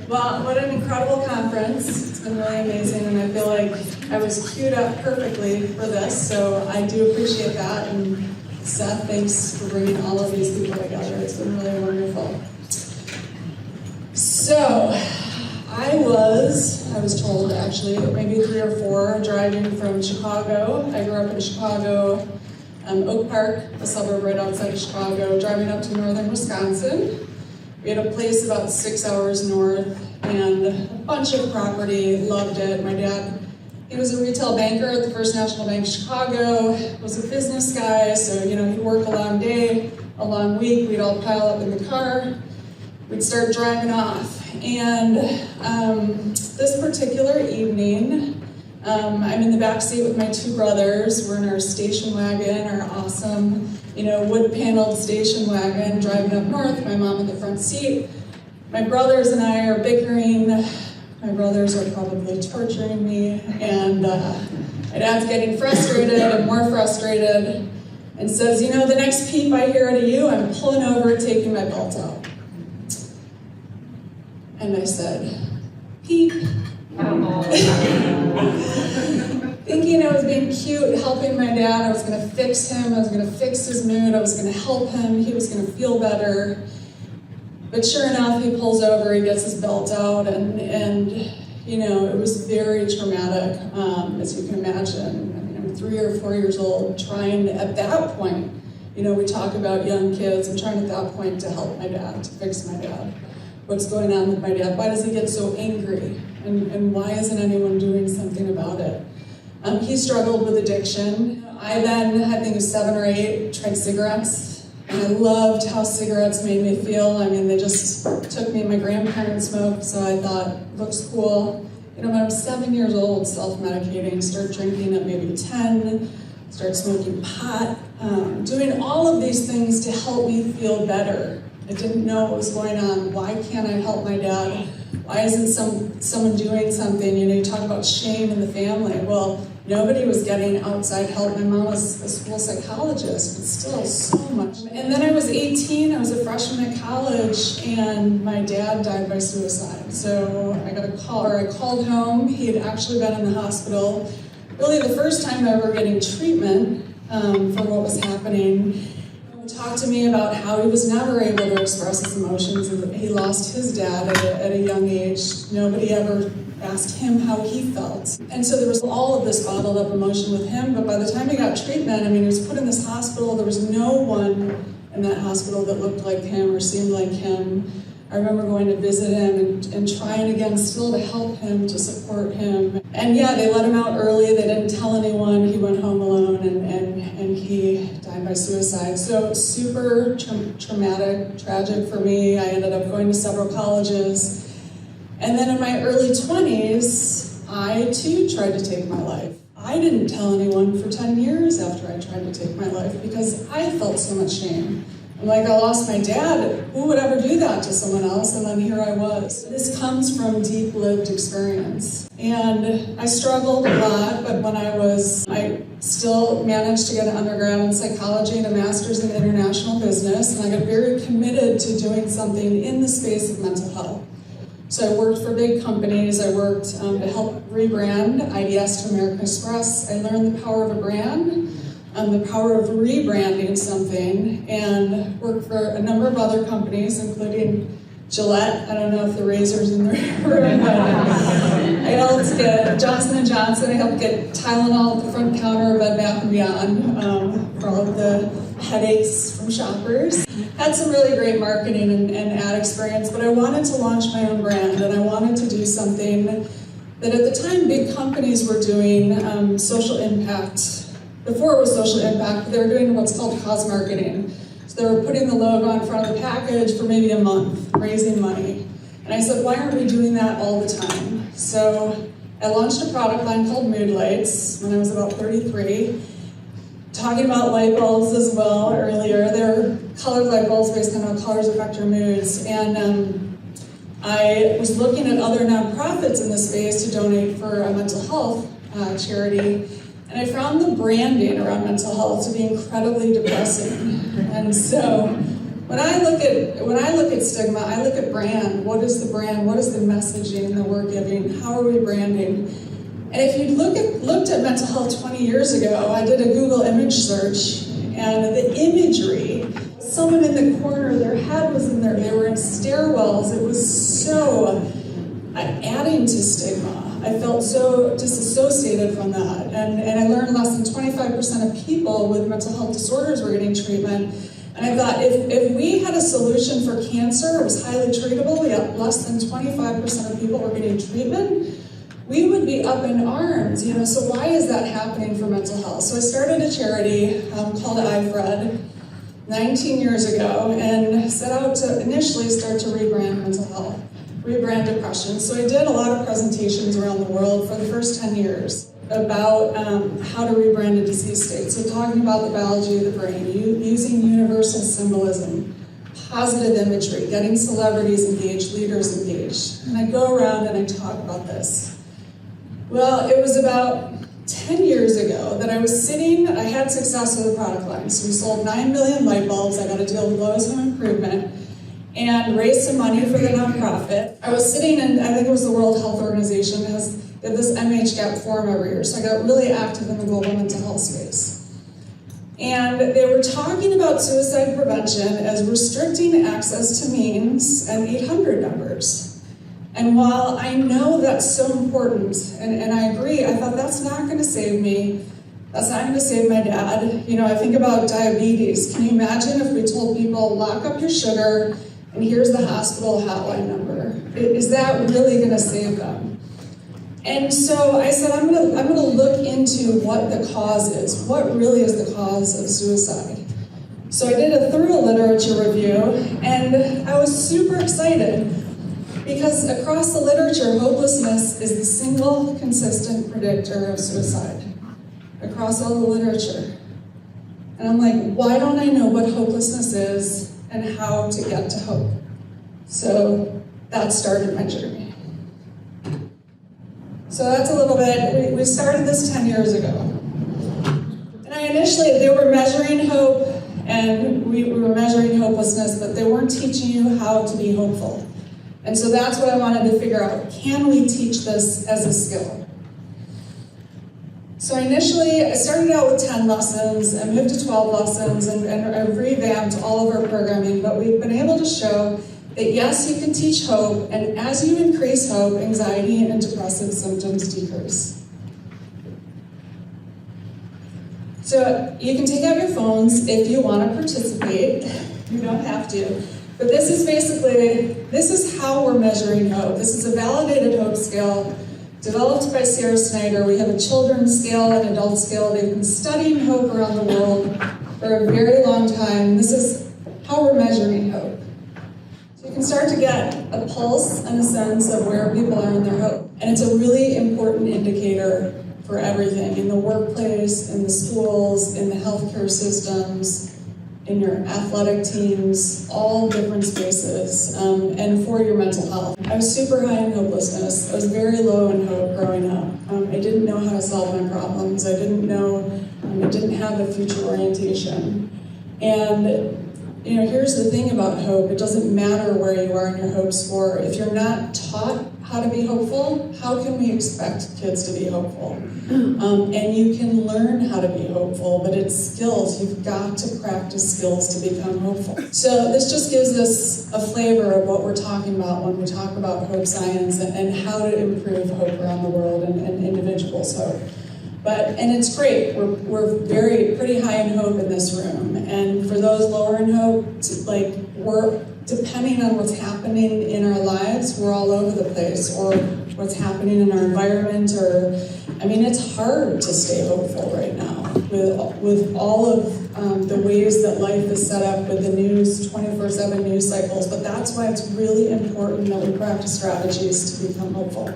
Well, what an incredible conference. It's been really amazing, and I feel like I was queued up perfectly for this, so I do appreciate that. And Seth, thanks for bringing all of these people together. It's been really wonderful. So, I was told actually, maybe 3 or 4, driving from Chicago. I grew up in Chicago, Oak Park, a suburb right outside of Chicago, driving up to northern Wisconsin. We had a place about 6 hours north and a bunch of property, loved it. My dad, he was a retail banker at the First National Bank of Chicago, was a business guy, so he'd work a long day, a long week, we'd all pile up in the car, we'd start driving off. And this particular evening, I'm in the back seat with my 2 brothers. We're in our station wagon, our awesome, wood-paneled station wagon, driving up north, my mom in the front seat. My brothers and I are bickering. My brothers are probably torturing me, and my dad's getting frustrated and more frustrated, and says, the next peep I hear out of you, I'm pulling over, taking my belt out. And I said, peep. Thinking I was being cute, helping my dad, I was going to fix him, I was going to fix his mood, I was going to help him, he was going to feel better. But sure enough, he pulls over, he gets his belt out, and it was very traumatic, as you can imagine. I mean, I'm 3 or 4 years old, trying at that point, we talk about young kids, I'm trying at that point to help my dad, to fix my dad. What's going on with my dad? Why does he get so angry? And why isn't anyone doing something about it? He struggled with addiction. I then, I think it was 7 or 8, tried cigarettes. And I loved how cigarettes made me feel. I mean, they just took me, my grandparents smoked, so I thought, looks cool. When I was 7 years old, self-medicating, started drinking at maybe 10, started smoking pot, doing all of these things to help me feel better. I didn't know what was going on. Why can't I help my dad? Why isn't someone doing something? You talk about shame in the family. Well, nobody was getting outside help. My mom was a school psychologist, but still so much. And then I was 18, I was a freshman at college, and my dad died by suicide. So I got a call, or I called home. He had actually been in the hospital. Really the first time ever getting treatment for what was happening. Talked to me about how he was never able to express his emotions. He lost his dad at a young age. Nobody ever asked him how he felt. And so there was all of this bottled up emotion with him, but by the time he got treatment, he was put in this hospital. There was no one in that hospital that looked like him or seemed like him. I remember going to visit him and trying again still to help him, to support him. And yeah, they let him out early. They didn't tell anyone. He went home alone and he died by suicide. So super traumatic, tragic for me. I ended up going to several colleges. And then in my early 20s, I too tried to take my life. I didn't tell anyone for 10 years after I tried to take my life because I felt so much shame. I'm like, I lost my dad. Who would ever do that to someone else? And then here I was. This comes from deep lived experience. And I struggled a lot, but I still managed to get an undergrad in psychology and a master's in international business, and I got very committed to doing something in the space of mental health. So I worked for big companies. I worked to help rebrand IDS to American Express. I learned the power of a brand, the power of rebranding something, and worked for a number of other companies, including Gillette. I don't know if the razor's in the room, but I helped get Johnson & Johnson. I helped get Tylenol at the front counter of Bed Bath & Beyond for all of the headaches from shoppers. Had some really great marketing and ad experience, but I wanted to launch my own brand, and I wanted to do something that at the time big companies were doing social impact. Before it was social impact, they were doing what's called cause marketing. So they were putting the logo in front of the package for maybe a month, raising money. And I said, why aren't we doing that all the time? So I launched a product line called Mood Lights when I was about 33, talking about light bulbs as well earlier. They're colored light bulbs based on how colors affect your moods. And I was looking at other nonprofits in the space to donate for a mental health charity. And I found the branding around mental health to be incredibly depressing. And so When I look at stigma, I look at brand. What is the brand? What is the messaging that we're giving? How are we branding? And if you looked at mental health 20 years ago, I did a Google image search, and the imagery, someone in the corner, their head was in there, they were in stairwells. It was so adding to stigma. I felt so disassociated from that. And I learned less than 25% of people with mental health disorders were getting treatment. And I thought, if we had a solution for cancer, it was highly treatable, we had less than 25% of people were getting treatment, we would be up in arms, so why is that happening for mental health? So I started a charity called iFred 19 years ago, and set out to initially start to rebrand mental health, rebrand depression. So I did a lot of presentations around the world for the first 10 years about how to rebrand a disease state. So talking about the biology of the brain, using universal symbolism, positive imagery, getting celebrities engaged, leaders engaged. And I go around and I talk about this. Well, it was about 10 years ago that I had success with a product line. So we sold 9 million light bulbs. I got a deal with Lowe's Home Improvement and raised some money for the nonprofit. I was sitting in, I think it was the World Health Organization, has this MHGAP forum every year. So I got really active in the global mental health space. And they were talking about suicide prevention as restricting access to means and 800 numbers. And while I know that's so important, and I agree, I thought that's not going to save me. That's not going to save my dad. I think about diabetes. Can you imagine if we told people, lock up your sugar, and here's the hospital hotline number? Is that really going to save them? And so I said, I'm going to look into what the cause is. What really is the cause of suicide? So I did a thorough literature review, and I was super excited. Because across the literature, hopelessness is the single consistent predictor of suicide. Across all the literature. And I'm like, why don't I know what hopelessness is and how to get to hope? So that started my journey. So that's a little bit, we started this 10 years ago. And they were measuring hope, and we were measuring hopelessness, but they weren't teaching you how to be hopeful. And so that's what I wanted to figure out. Can we teach this as a skill? So initially, I started out with 10 lessons, and moved to 12 lessons, and I revamped all of our programming, but we've been able to show that yes, you can teach hope, and as you increase hope, anxiety and depressive symptoms decrease. So you can take out your phones if you want to participate. You don't have to. But this is how we're measuring hope. This is a validated hope scale developed by Sarah Snyder. We have a children's scale and adult scale. They've been studying hope around the world for a very long time. This is how we're measuring hope. So you can start to get a pulse and a sense of where people are in their hope. And it's a really important indicator for everything, in the workplace, in the schools, in the healthcare systems, in your athletic teams, all different spaces, and for your mental health. I was super high in hopelessness. I was very low in hope growing up. I didn't know how to solve my problems. I didn't have a future orientation. And here's the thing about hope. It doesn't matter where you are in your hope score. If you're not taught how to be hopeful, how can we expect kids to be hopeful? And you can learn how to be hopeful, but it's skills. You've got to practice skills to become hopeful. So this just gives us a flavor of what we're talking about when we talk about hope science and how to improve hope around the world and individuals' hope. And it's great. We're pretty high in hope in this room. And for those lower in hope, we're depending on what's happening in our lives, we're all over the place, or what's happening in our environment, it's hard to stay hopeful right now with all of the ways that life is set up with the news, 24/7 news cycles, but that's why it's really important that we practice strategies to become hopeful.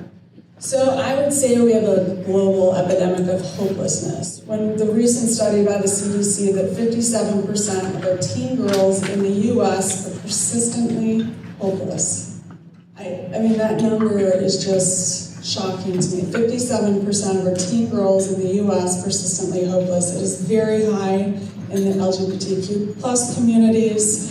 So I would say we have a global epidemic of hopelessness. When the recent study by the CDC that 57% of our teen girls in the US are persistently hopeless. That number is just shocking to me. 57% of our teen girls in the US persistently hopeless. It is very high in the LGBTQ plus communities.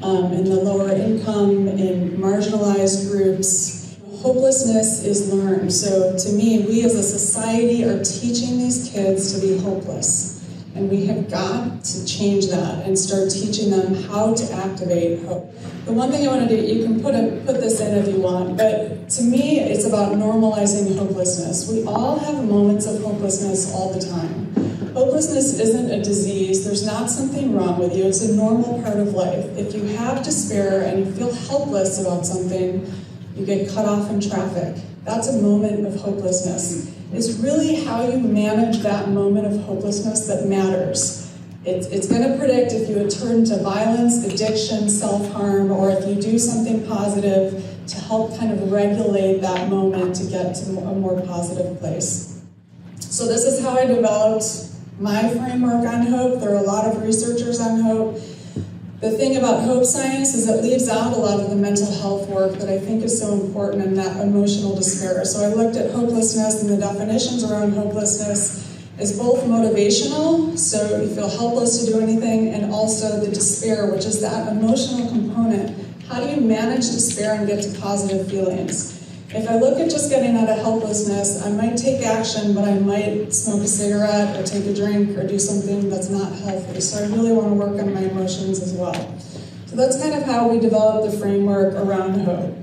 in the lower income, in marginalized groups. Hopelessness is learned. So to me, we as a society are teaching these kids to be hopeless. And we have got to change that and start teaching them how to activate hope. The one thing I want to do, you can put this in if you want, but to me, it's about normalizing hopelessness. We all have moments of hopelessness all the time. Hopelessness isn't a disease. There's not something wrong with you. It's a normal part of life. If you have despair and you feel helpless about something, you get cut off in traffic. That's a moment of hopelessness. It's really how you manage that moment of hopelessness that matters. It's going to predict if you turn to violence, addiction, self-harm, or if you do something positive to help kind of regulate that moment to get to a more positive place. So this is how I developed my framework on hope. There are a lot of researchers on hope. The thing about hope science is it leaves out a lot of the mental health work that I think is so important in that emotional despair. So I looked at hopelessness and the definitions around hopelessness as both motivational, so you feel helpless to do anything, and also the despair, which is that emotional component. How do you manage despair and get to positive feelings? If I look at just getting out of helplessness, I might take action, but I might smoke a cigarette or take a drink or do something that's not healthy. So I really want to work on my emotions as well. So that's kind of how we developed the framework around hope.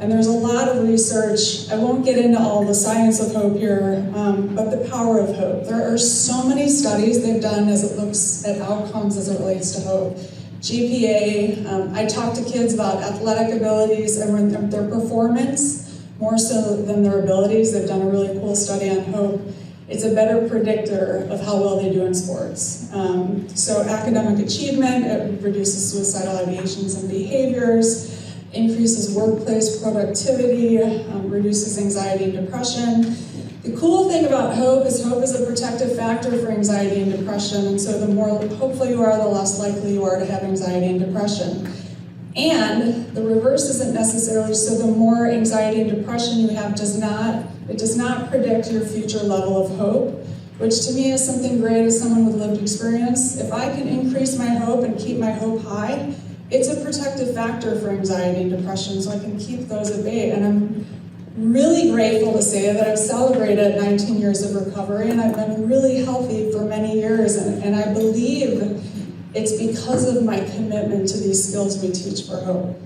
And there's a lot of research. I won't get into all the science of hope here, but the power of hope. There are so many studies they've done as it looks at outcomes as it relates to hope. GPA, I talk to kids about athletic abilities and their performance, more so than their abilities. They've done a really cool study on hope. It's a better predictor of how well they do in sports. So academic achievement, it reduces suicidal ideations and behaviors, increases workplace productivity, reduces anxiety and depression. The cool thing about hope is a protective factor for anxiety and depression, and so the more hopeful you are, the less likely you are to have anxiety and depression. And the reverse isn't necessarily, so the more anxiety and depression you have does not predict your future level of hope, which to me is something great as someone with lived experience. If I can increase my hope and keep my hope high, it's a protective factor for anxiety and depression, so I can keep those at bay. And I'm really grateful to say that I've celebrated 19 years of recovery, and I've been really healthy for many years, and I believe it's because of my commitment to these skills we teach for hope.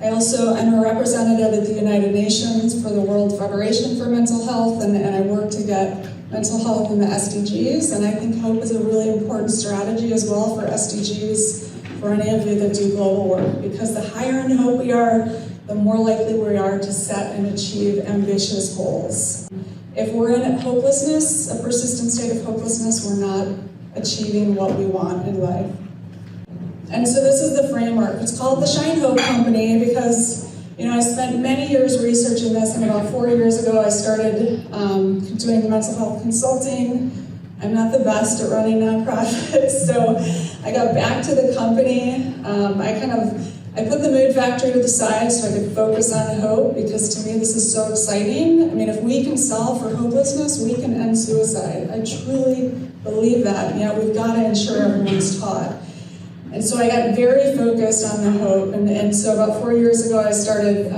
I'm a representative at the United Nations for the World Federation for Mental Health, and I work to get mental health in the SDGs, and I think hope is a really important strategy as well for SDGs for any of you that do global work, because the higher in hope we are, the more likely we are to set and achieve ambitious goals. If we're in hopelessness, a persistent state of hopelessness, we're not achieving what we want in life. And so this is the framework. It's called the Shine Hope Company because, I spent many years researching this, and about 4 years ago I started doing mental health consulting. I'm not the best at running nonprofits, so I got back to the company. I put the mood factory to the side so I could focus on hope, because to me this is so exciting. I mean, if we can solve for hopelessness, we can end suicide. I truly believe that, we've got to ensure everyone's taught. And so I got very focused on the hope, and so about 4 years ago I started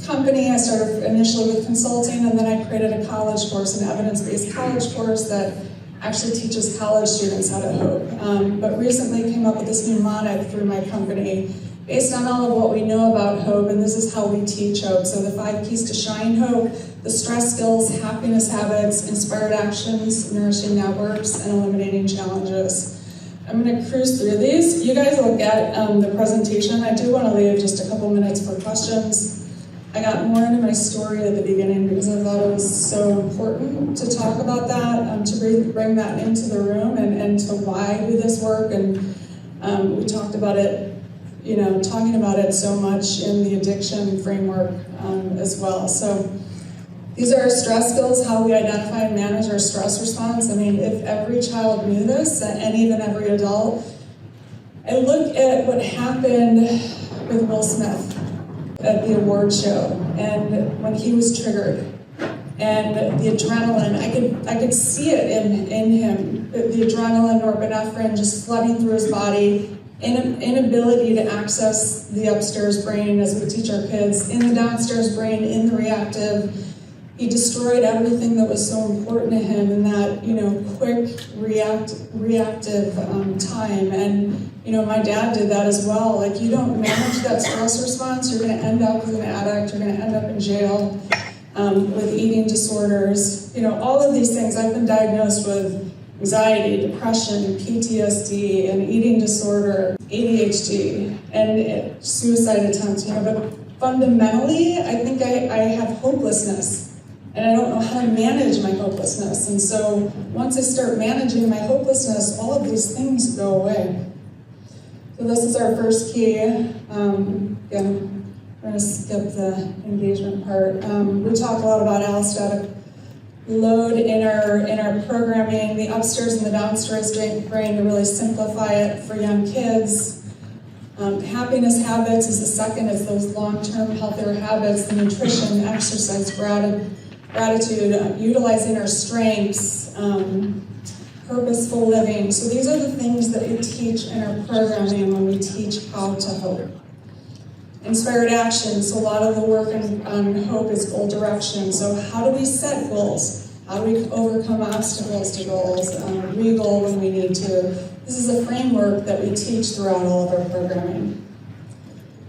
company. I started initially with consulting, and then I created a college course, an evidence-based college course that actually teaches college students how to hope. But recently came up with this mnemonic through my company based on all of what we know about hope, and this is how we teach hope. So the 5 keys to shine hope: the stress skills, happiness habits, inspired actions, nourishing networks, and eliminating challenges. I'm going to cruise through these. You guys will get the presentation. I do want to leave just a couple minutes for questions. I got more into my story at the beginning because I thought it was so important to talk about that, to bring that into the room and to why I do this work. And we talked about it, talking about it so much in the addiction framework as well. So these are our stress skills, how we identify and manage our stress response. I mean, if every child knew this, and even every adult, I look at what happened with Will Smith at the award show, and when he was triggered, and the adrenaline, I could see it in him, the adrenaline, norepinephrine just flooding through his body, inability to access the upstairs brain as we teach our kids, in the downstairs brain, in the reactive. He destroyed everything that was so important to him in that, quick reactive time. And, my dad did that as well. Like, you don't manage that stress response, you're going to end up as an addict, you're going to end up in jail with eating disorders. All of these things. I've been diagnosed with anxiety, depression, PTSD, an eating disorder, ADHD, and suicide attempts. But fundamentally, I think I have hopelessness. And I don't know how to manage my hopelessness. And so once I start managing my hopelessness, all of these things go away. So this is our first key. Again, we're going to skip the engagement part. We talk a lot about allostatic load in our programming, the upstairs and the downstairs brain, to really simplify it for young kids. Happiness habits is the second. It's those long-term healthier habits, the nutrition, exercise, gratitude, utilizing our strengths, purposeful living. So these are the things that we teach in our programming when we teach how to hope. Inspired action. So a lot of the work on hope is goal direction. So how do we set goals? How do we overcome obstacles to goals? Re-goal when we need to. This is a framework that we teach throughout all of our programming.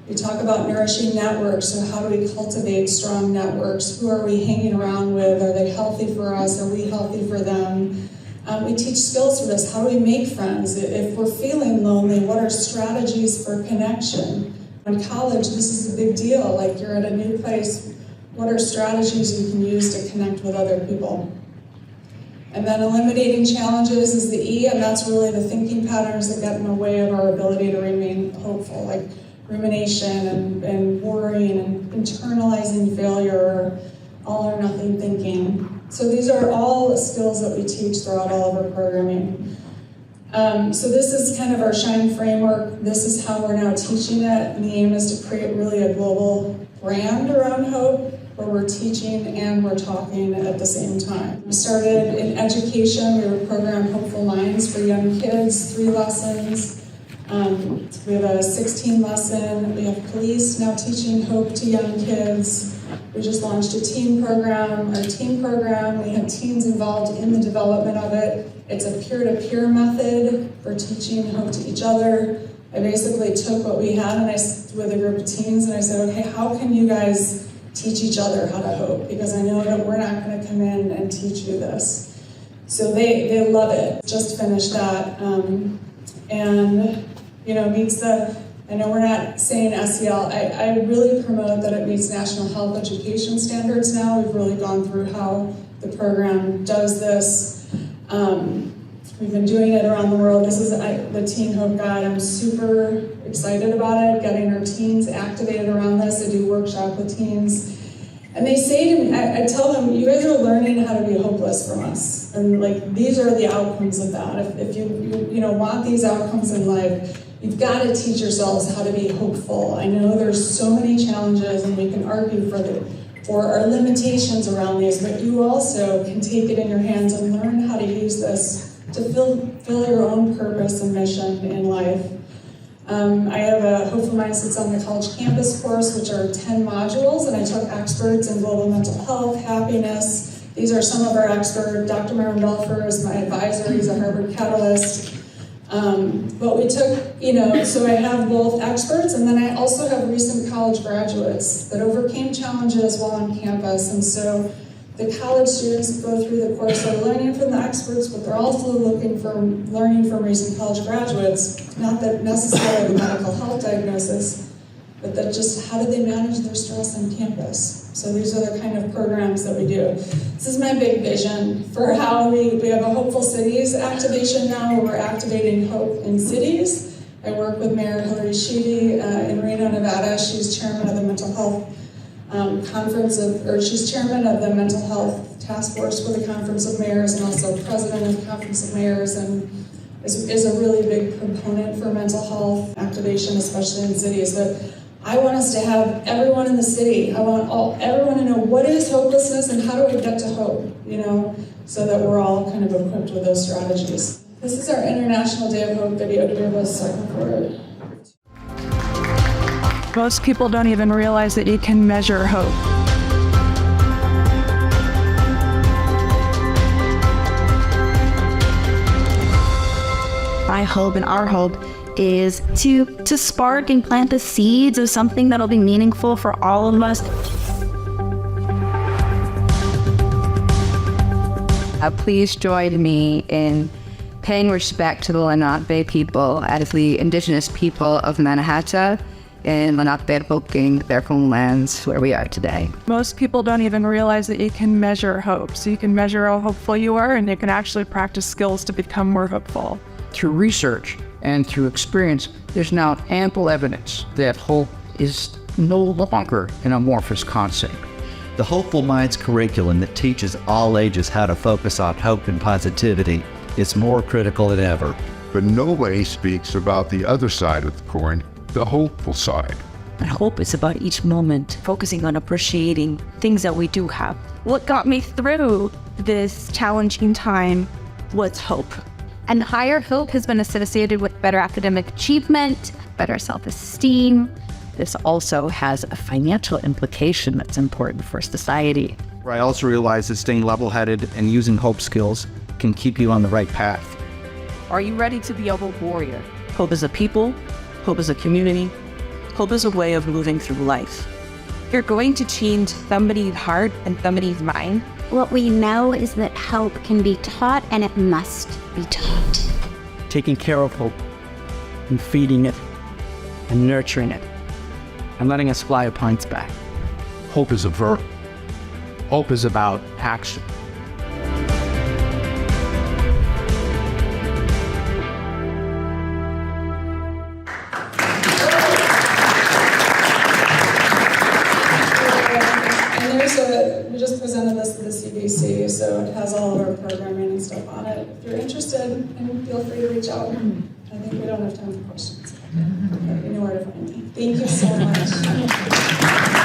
We talk about nourishing networks, so how do we cultivate strong networks? Who are we hanging around with? Are they healthy for us? Are we healthy for them? We teach skills for this. How do we make friends? If we're feeling lonely, what are strategies for connection? In college, this is a big deal. Like, you're at a new place, what are strategies you can use to connect with other people? And then eliminating challenges is the E, and that's really the thinking patterns that get in the way of our ability to remain hopeful, like rumination and worrying and internalizing failure, all or nothing thinking. So these are all skills that we teach throughout all of our programming. So this is kind of our SHINE framework. This is how we're now teaching it, and the aim is to create really a global brand around hope, where we're teaching and we're talking at the same time. We started in education. We would program Hopeful Minds for young kids, 3 lessons. We have a 16 lesson. We have police now teaching hope to young kids. We just launched a teen program. Our teen program, we had teens involved in the development of it. It's a peer-to-peer method for teaching hope to each other. I basically took what we had with a group of teens, and I said, okay, how can you guys teach each other how to hope? Because I know that we're not going to come in and teach you this. So they love it. Just finished that. And meets the, I know we're not saying SEL, I really promote that it meets national health education standards now. We've really gone through how the program does this. We've been doing it around the world. This is the Teen Hope Guide. I'm super excited about it, getting our teens activated around this. I do workshop with teens. And they say to me, I tell them, you guys are learning how to be hopeless from us. And these are the outcomes of that. If you want these outcomes in life, you've got to teach yourselves how to be hopeful. I know there's so many challenges, and we can argue for our limitations around these, but you also can take it in your hands and learn how to use this to fill your own purpose and mission in life. I have a Hopeful Minds that's on the college campus course, which are 10 modules, and I took experts in global mental health, happiness. These are some of our experts. Dr. Myron Belfer is my advisor. He's a Harvard Catalyst. But we took, so I have both experts, and then I also have recent college graduates that overcame challenges while on campus. And so the college students go through the course, they're learning from the experts, but they're also learning from recent college graduates, not that necessarily the medical health diagnosis, but that just how do they manage their stress on campus. So these are the kind of programs that we do. This is my big vision for how we have a Hopeful Cities activation now, where we're activating hope in cities. I work with Mayor Hillary Sheedy in Reno, Nevada. She's chairman of the mental health she's chairman of the mental health task force for the Conference of Mayors, and also president of the Conference of Mayors, and is a really big proponent for mental health activation, especially in cities. But I want us to have everyone in the city. I want everyone to know what is hopelessness and how do I get to hope, so that we're all kind of equipped with those strategies. This is our International Day of Hope video. Do we have a second for it? Most people don't even realize that you can measure hope. My hope and our hope is to spark and plant the seeds of something that'll be meaningful for all of us. Please join me in paying respect to the Lenape people as the indigenous people of Manhattan and Lenape booking their homelands where we are today. Most people don't even realize that you can measure hope. So you can measure how hopeful you are, and you can actually practice skills to become more hopeful. Through research and through experience, there's now ample evidence that hope is no longer an amorphous concept. The Hopeful Minds curriculum that teaches all ages how to focus on hope and positivity is more critical than ever. But no way speaks about the other side of the coin, the hopeful side. And hope is about each moment, focusing on appreciating things that we do have. What got me through this challenging time was hope. And higher hope has been associated with better academic achievement, better self-esteem. This also has a financial implication that's important for society. I also realized that staying level-headed and using hope skills can keep you on the right path. Are you ready to be a hope warrior? Hope is a people, hope is a community, hope is a way of moving through life. You're going to change somebody's heart and somebody's mind. What we know is that hope can be taught, and it must be taught. Taking care of hope and feeding it and nurturing it and letting us fly upon its back. Hope is a verb. Hope is about action. We just presented this to the CBC, so it has all of our programming and stuff on it. If you're interested, and feel free to reach out. I think we don't have time for questions. But you know where to find me. Thank you so much.